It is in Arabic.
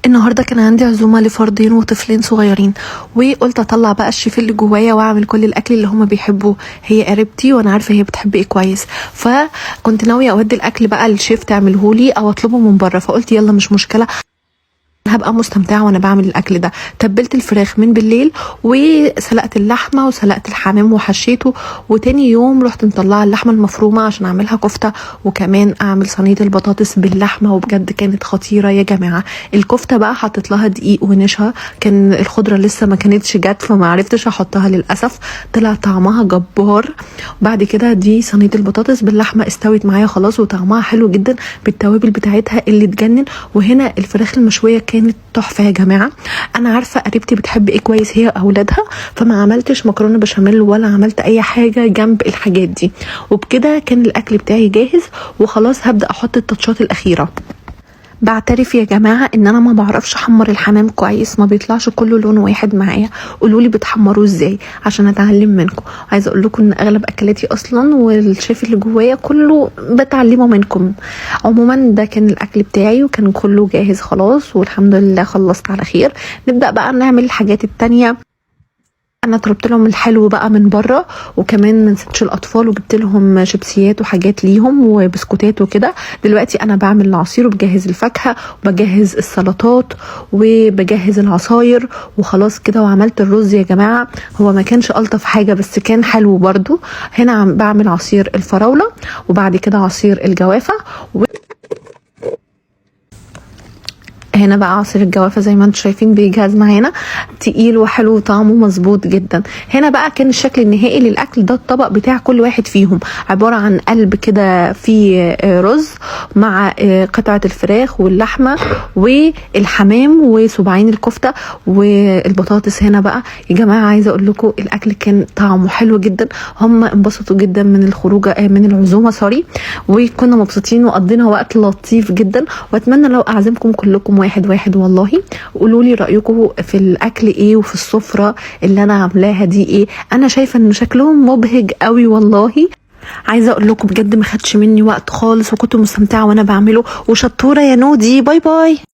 النهارده كان عندي عزومه لفردين وطفلين صغيرين، وقلت اطلع بقى الشيف اللي جوايا واعمل كل الاكل اللي هما بيحبوه. هي قريبتي وانا عارفه هي بتحب ايه كويس، فكنت ناويه اودي الاكل بقى للشيف تعمله لي او اطلبه من بره. فقلت يلا مش مشكله، هبقى مستمتعه وانا بعمل الاكل ده. تبلت الفراخ من بالليل وسلقت اللحمه وسلقت الحمام وحشيته، وتاني يوم رحت مطلعه اللحمه المفرومه عشان اعملها كفته، وكمان اعمل صينيه البطاطس باللحمه، وبجد كانت خطيره يا جماعه. الكفته بقى حطيت لها دقيق ونشا، كان الخضره لسه ما كانتش جت فما عرفتش احطها للاسف، طلع طعمها جبار. بعد كده دي صينيه البطاطس باللحمه استوت معايا خلاص وطعمها حلو جدا بالتوابل بتاعتها اللي تجنن. وهنا الفراخ المشويه كانت تحفه يا جماعه. انا عارفه قريبتي بتحب ايه كويس هي اولادها، فما عملتش مكرونه بشاميل ولا عملت اي حاجه جنب الحاجات دي. وبكده كان الاكل بتاعي جاهز وخلاص هبدا احط التاتشات الاخيره. بعترف يا جماعه ان انا ما بعرفش احمر الحمام كويس، ما بيطلعش كله لون واحد معايا. قولوا لي بتحمروه ازاي عشان اتعلم منكم. عايزه اقول لكم ان اغلب اكلاتي اصلا والشيف اللي جوايا كله بتعلمه منكم. عموما ده كان الاكل بتاعي وكان كله جاهز خلاص والحمد لله خلصت على خير. نبدا بقى نعمل الحاجات التانية. انا طلبت لهم الحلو بقى من بره، وكمان ما نسيتش الاطفال وجبت لهم شيبسيات وحاجات ليهم وبسكوتات وكده. دلوقتي انا بعمل العصير وبجهز الفاكهه وبجهز السلطات وبجهز العصاير وخلاص كده. وعملت الرز يا جماعه، هو ما كانش الطف حاجه بس كان حلو برضو. هنا بعمل عصير الفراوله وبعد كده عصير الجوافه، هنا بقى عصير الجوافه زي ما انتم شايفين بيجهز معانا، تقيل وحلو وطعمه مظبوط جدا. هنا بقى كان الشكل النهائي للاكل ده، الطبق بتاع كل واحد فيهم عباره عن قلب كده فيه رز مع قطعه الفراخ واللحمه والحمام وصباعين الكفته والبطاطس. هنا بقى يا جماعه عايزه اقول لكم الاكل كان طعمه حلو جدا، هم انبسطوا جدا من الخروجه من العزومه وكنا مبسوطين وقضينا وقت لطيف جدا. واتمنى لو اعزمكم كلكم واحد واحد والله. قولوا لي رايكم في الاكل ايه وفي السفره اللي انا عاملاها دي ايه. انا شايفه ان شكلهم مبهج قوي والله. عايزه اقول لكم بجد ما خدش مني وقت خالص وكنت مستمتعه وانا بعمله. وشطوره يا نودي، باي باي.